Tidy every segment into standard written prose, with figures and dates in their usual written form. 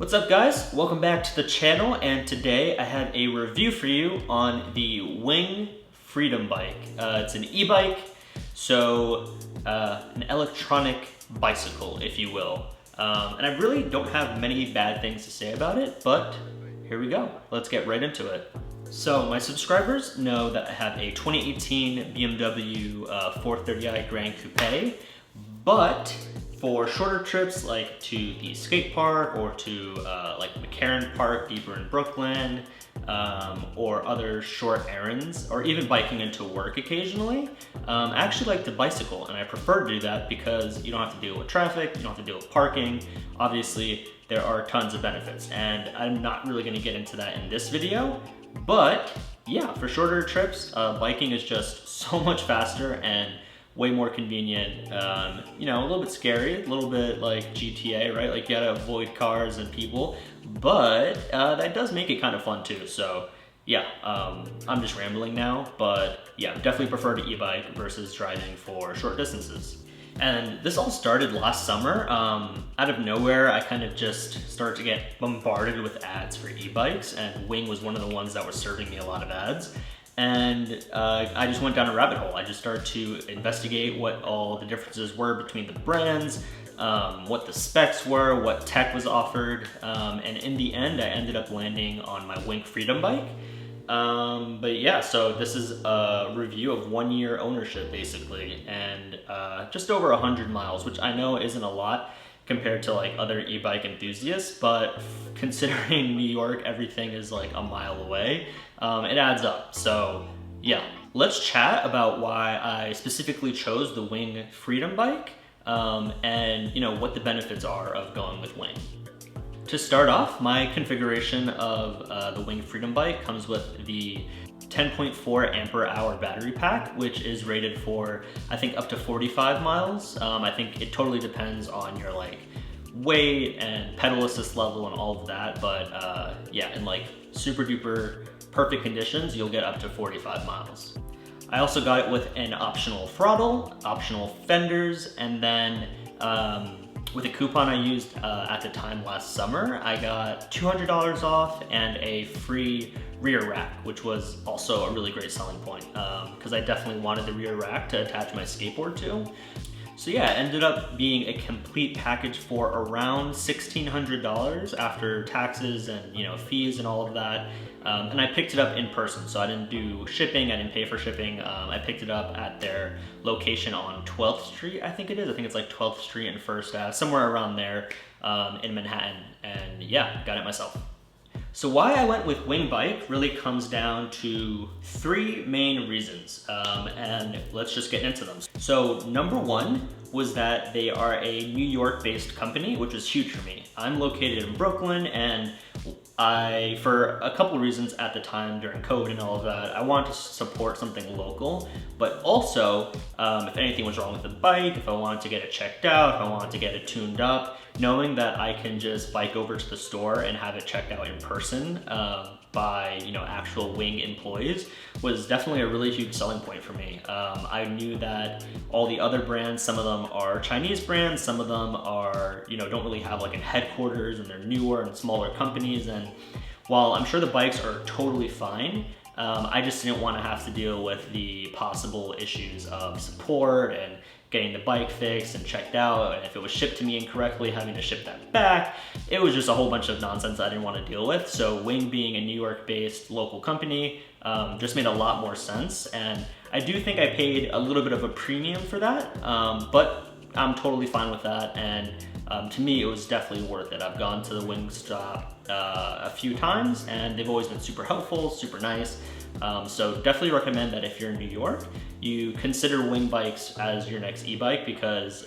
What's up guys? Welcome back to the channel, and today I have a review for you on the Wing Freedom Bike. It's an e-bike, so an electronic bicycle, if you will. And I really don't have many bad things to say about it, but here we go. Let's get right into it. So my subscribers know that I have a 2018 BMW 430i Grand Coupe, but for shorter trips like to the skate park or to like McCarran Park deeper in Brooklyn, or other short errands, or even biking into work occasionally, I actually like to bicycle, and I prefer to do that because you don't have to deal with traffic, you don't have to deal with parking. Obviously, there are tons of benefits, and I'm not really going to get into that in this video, but yeah, for shorter trips, biking is just so much faster and way more convenient. You know, a little bit scary, a little bit like GTA, right? Like you gotta avoid cars and people, but that does make it kind of fun too. So yeah, I'm just rambling now, but yeah, definitely prefer to e-bike versus driving for short distances. And this all started last summer. Out of nowhere, I kind of just started to get bombarded with ads for e-bikes, and Wing was one of the ones that was serving me a lot of ads. And I just went down a rabbit hole. I just started to investigate what all the differences were between the brands, what the specs were, what tech was offered, and in the end I ended up landing on my Wing Freedom Bike. But yeah, so this is a review of 1 year ownership basically, and just over 100 miles, which I know isn't a lot compared to like other e-bike enthusiasts, but considering New York, everything is like a mile away, it adds up. So yeah, let's chat about why I specifically chose the Wing Freedom Bike, and you know what the benefits are of going with Wing. To start off, my configuration of the Wing Freedom Bike comes with the 10.4 ampere hour battery pack, which is rated for, I think, up to 45 miles. I think it totally depends on your like weight and pedal assist level and all of that, but yeah, in like super duper perfect conditions, you'll get up to 45 miles. I also got it with an optional throttle, optional fenders, and then with a coupon I used at the time last summer, I got $200 off and a free rear rack, which was also a really great selling point because I definitely wanted the rear rack to attach my skateboard to. So yeah, it ended up being a complete package for around $1,600 after taxes and, you know, fees and all of that. And I picked it up in person, so I didn't do shipping, I didn't pay for shipping. I picked it up at their location on 12th Street, I think it is. I think it's like 12th Street and 1st Ave, somewhere around there in Manhattan. And yeah, got it myself. So why I went with Wing Bike really comes down to three main reasons, and let's just get into them. So number one was that they are a New York-based company, which was huge for me. I'm located in Brooklyn, and for a couple of reasons at the time during COVID and all of that, I wanted to support something local, but also if anything was wrong with the bike, if I wanted to get it checked out, if I wanted to get it tuned up, knowing that I can just bike over to the store and have it checked out in person by, you know, actual Wing employees was definitely a really huge selling point for me. I knew that all the other brands, some of them are Chinese brands, some of them are, you know, don't really have like a headquarters, and they're newer and smaller companies. And while I'm sure the bikes are totally fine, I just didn't want to have to deal with the possible issues of support and getting the bike fixed and checked out, and if it was shipped to me incorrectly, having to ship that back. It was just a whole bunch of nonsense I didn't want to deal with. So Wing being a New York-based local company just made a lot more sense, and I do think I paid a little bit of a premium for that, but I'm totally fine with that, and to me it was definitely worth it. I've gone to the Wing stop a few times, and they've always been super helpful, super nice. So definitely recommend that if you're in New York, you consider Wing bikes as your next e-bike, because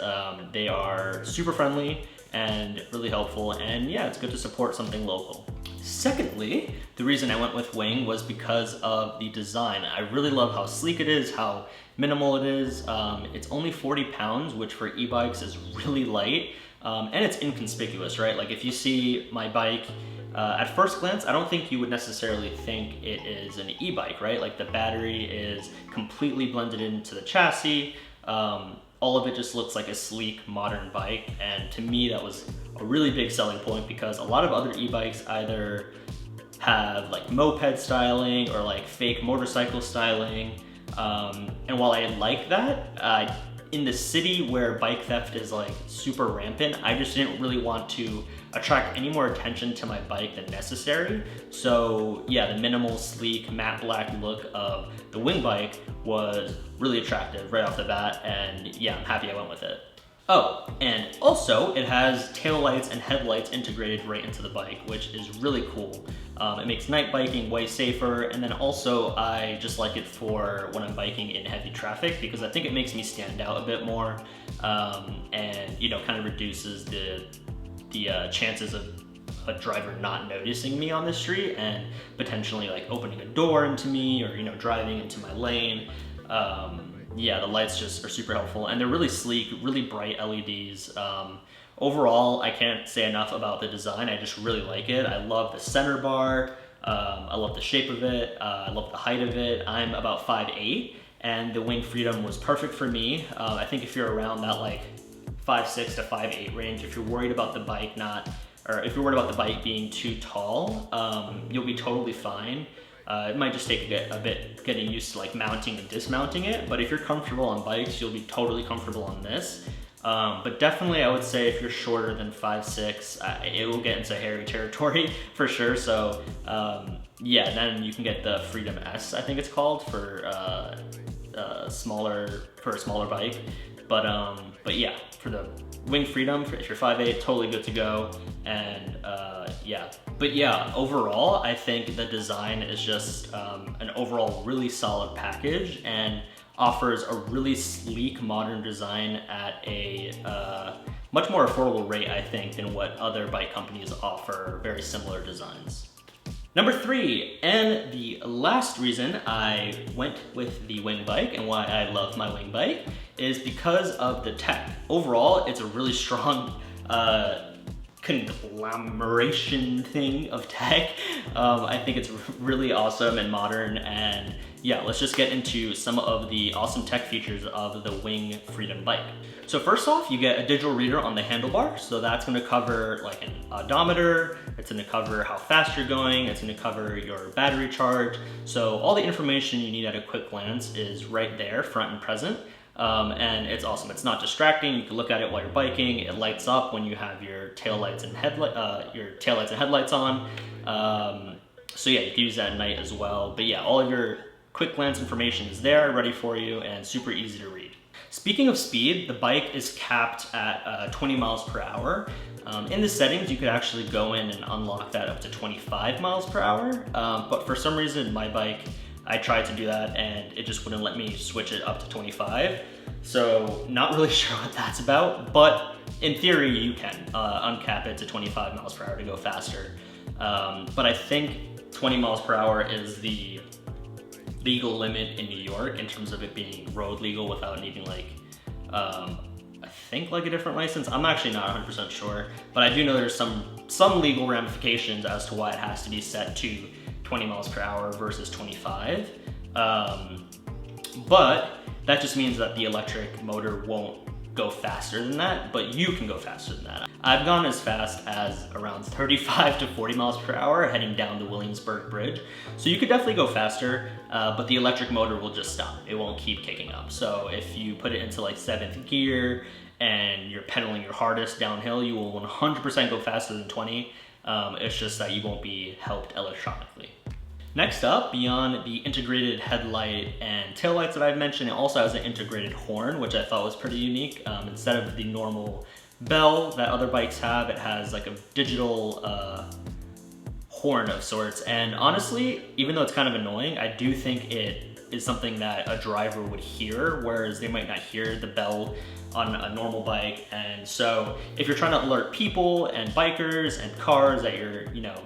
they are super friendly and really helpful, and yeah, it's good to support something local. Secondly, the reason I went with Wing was because of the design. I really love how sleek it is, how minimal it is. It's only 40 pounds, which for e-bikes is really light, and it's inconspicuous, right? Like if you see my bike, at first glance, I don't think you would necessarily think it is an e-bike, right? Like the battery is completely blended into the chassis. all of it just looks like a sleek, modern bike. And to me, that was a really big selling point because a lot of other e-bikes either have like moped styling or like fake motorcycle styling. And while I like that, in the city where bike theft is like super rampant, I just didn't really want to attract any more attention to my bike than necessary. So yeah, the minimal, sleek, matte black look of the wing bike was really attractive right off the bat, and yeah, I'm happy I went with it. Oh, and also it has taillights and headlights integrated right into the bike, which is really cool. It makes night biking way safer, and then also I just like it for when I'm biking in heavy traffic because I think it makes me stand out a bit more, and you know, kind of reduces the chances of a driver not noticing me on the street and potentially like opening a door into me or, you know, driving into my lane. Yeah, the lights just are super helpful, and they're really sleek, really bright LEDs. Overall, I can't say enough about the design. I just really like it. I love the center bar. I love the shape of it. I love the height of it. I'm about 5'8", and the Wing Freedom was perfect for me. I think if you're around that like 5'6" to 5'8" range, if you're worried about the bike if you're worried about the bike being too tall, you'll be totally fine. It might just take a bit getting used to like mounting and dismounting it, but if you're comfortable on bikes, you'll be totally comfortable on this. But definitely I would say if you're shorter than 5'6", it will get into hairy territory for sure. So yeah, then you can get the Freedom S, I think it's called, for a smaller bike. But yeah, for the Wing Freedom, if you're 5'8", totally good to go. And yeah, but yeah, overall, I think the design is just an overall really solid package and offers a really sleek, modern design at a much more affordable rate, I think, than what other bike companies offer very similar designs. Number 3, and the last reason I went with the Wing bike and why I love my Wing bike is because of the tech. Overall, it's a really strong conglomeration thing of tech. I think it's really awesome and modern, and yeah, let's just get into some of the awesome tech features of the Wing Freedom bike. So first off, you get a digital reader on the handlebar. So that's gonna cover like an odometer, it's gonna cover how fast you're going, it's gonna cover your battery charge. So all the information you need at a quick glance is right there, front and present. And it's awesome. It's not distracting. You can look at it while you're biking. It lights up when you have your taillights and headlights on. So yeah, you can use that at night as well. But yeah, all of your quick glance information is there, ready for you, and super easy to read. Speaking of speed, the bike is capped at 20 miles per hour. In the settings, you could actually go in and unlock that up to 25 miles per hour. But for some reason, my bike, I tried to do that and it just wouldn't let me switch it up to 25. So not really sure what that's about, but in theory you can uncap it to 25 miles per hour to go faster. But I think 20 miles per hour is the legal limit in New York in terms of it being road legal without needing like, I think like a different license. I'm actually not 100% sure, but I do know there's some legal ramifications as to why it has to be set to 20 miles per hour versus 25. But that just means that the electric motor won't go faster than that, but you can go faster than that. I've gone as fast as around 35 to 40 miles per hour heading down the Williamsburg Bridge. So you could definitely go faster, but the electric motor will just stop. It won't keep kicking up. So if you put it into like 7th gear and you're pedaling your hardest downhill, you will 100% go faster than 20. It's just that you won't be helped electronically. Next up, beyond the integrated headlight and taillights that I've mentioned, it also has an integrated horn, which I thought was pretty unique. Instead of the normal bell that other bikes have, it has like a digital horn of sorts. And honestly, even though it's kind of annoying, I do think it is something that a driver would hear, whereas they might not hear the bell on a normal bike. And so if you're trying to alert people and bikers and cars that you're, you know,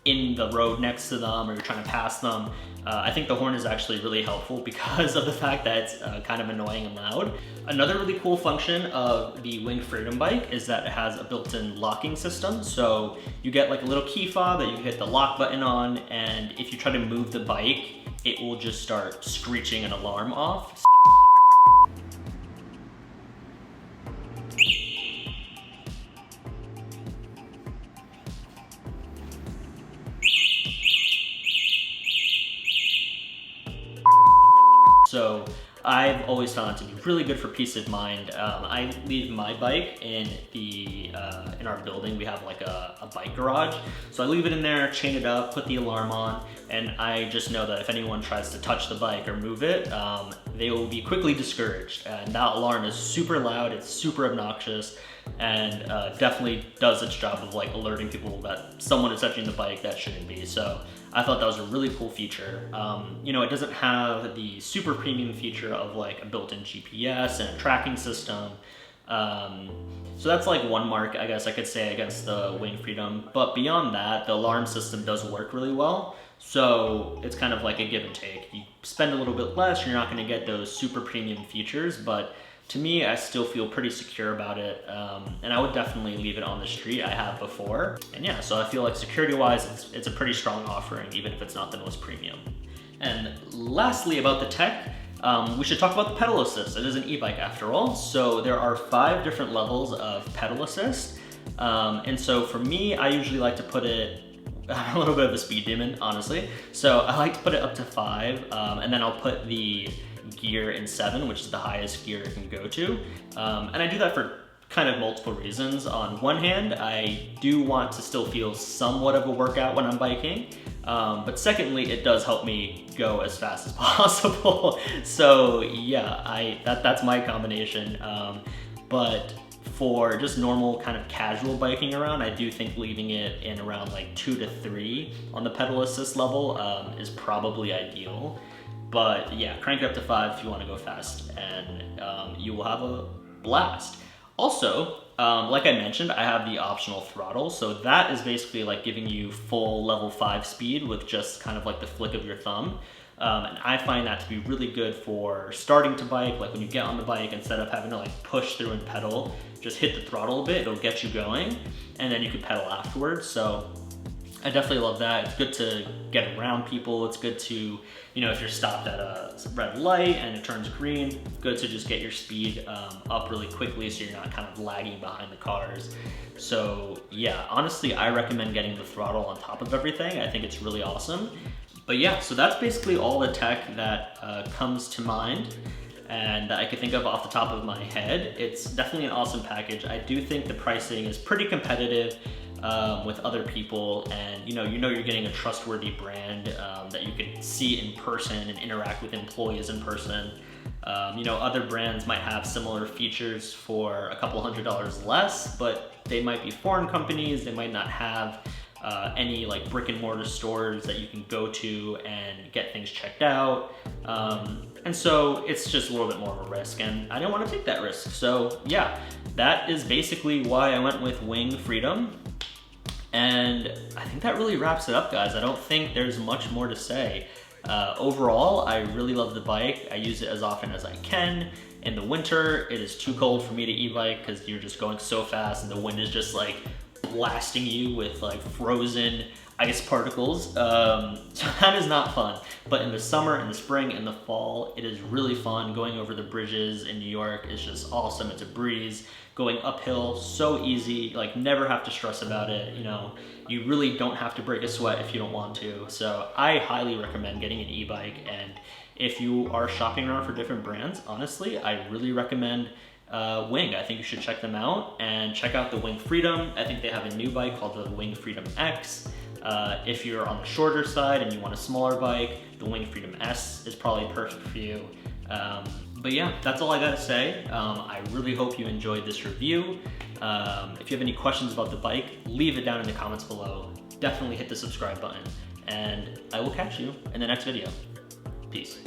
in the road next to them or you're trying to pass them, I think the horn is actually really helpful because of the fact that it's kind of annoying and loud. Another really cool function of the Wing Freedom bike is that it has a built-in locking system. So you get like a little key fob that you can hit the lock button on, and if you try to move the bike, it will just start screeching an alarm off. So I've always found it to be really good for peace of mind. I leave my bike in our building. We have like a bike garage. So I leave it in there, chain it up, put the alarm on, and I just know that if anyone tries to touch the bike or move it, they will be quickly discouraged. And that alarm is super loud, it's super obnoxious, and definitely does its job of like alerting people that someone is touching the bike that shouldn't be. So I thought that was a really cool feature. You know, it doesn't have the super premium feature of like a built-in GPS and a tracking system. So that's like one mark, I guess I could say, against the Wing Freedom. But beyond that, the alarm system does work really well. So it's kind of like a give and take. You spend a little bit less, you're not gonna get those super premium features, but to me, I still feel pretty secure about it, and I would definitely leave it on the street. I have before. And yeah, so I feel like security-wise, it's a pretty strong offering, even if it's not the most premium. And lastly, about the tech, we should talk about the pedal assist. It is an e-bike after all, so there are 5 different levels of pedal assist. And so for me, I usually like to put it, I'm a little bit of a speed demon, honestly. So I like to put it up to 5, and then I'll put the gear in 7, which is the highest gear it can go to. And I do that for kind of multiple reasons. On one hand, I do want to still feel somewhat of a workout when I'm biking. But secondly, it does help me go as fast as possible. So yeah, that's my combination. But for just normal kind of casual biking around, I do think leaving it in around like 2 to 3 on the pedal assist level is probably ideal. But yeah, crank it up to 5 if you want to go fast, and you will have a blast. Also, like I mentioned, I have the optional throttle. So that is basically like giving you full level 5 speed with just kind of like the flick of your thumb. And I find that to be really good for starting to bike. Like when you get on the bike, instead of having to like push through and pedal, just hit the throttle a bit, it'll get you going, and then you can pedal afterwards. So I definitely love that. It's good to get around people. It's good to, you know, if you're stopped at a red light and it turns green, good to just get your speed up really quickly so you're not kind of lagging behind the cars. So yeah, honestly, I recommend getting the throttle on top of everything. I think it's really awesome. But yeah, so that's basically all the tech that comes to mind and that I could think of off the top of my head. It's definitely an awesome package. I do think the pricing is pretty competitive with other people, and you know you're getting a trustworthy brand that you can see in person and interact with employees in person. You know, other brands might have similar features for a couple $100s less, but they might be foreign companies. They might not have any like brick and mortar stores that you can go to and get things checked out. And so it's just a little bit more of a risk, and I didn't want to take that risk. So yeah, that is basically why I went with Wing Freedom. And I think that really wraps it up, guys. I don't think there's much more to say. Overall, I really love the bike. I use it as often as I can. In the winter, it is too cold for me to e-bike because you're just going so fast and the wind is just like blasting you with like frozen ice particles. So that is not fun. But in the summer, in the spring, in the fall, it is really fun. Going over the bridges in New York is just awesome. It's a breeze. Going uphill, so easy, like never have to stress about it. You know, you really don't have to break a sweat if you don't want to. So I highly recommend getting an e-bike. And if you are shopping around for different brands, honestly, I really recommend Wing. I think you should check them out and check out the Wing Freedom. I think they have a new bike called the Wing Freedom X. If you're on the shorter side and you want a smaller bike, the Wing Freedom S is probably perfect for you. But yeah, that's all I gotta say. I really hope you enjoyed this review. If you have any questions about the bike, leave it down in the comments below. Definitely hit the subscribe button, and I will catch you in the next video. Peace.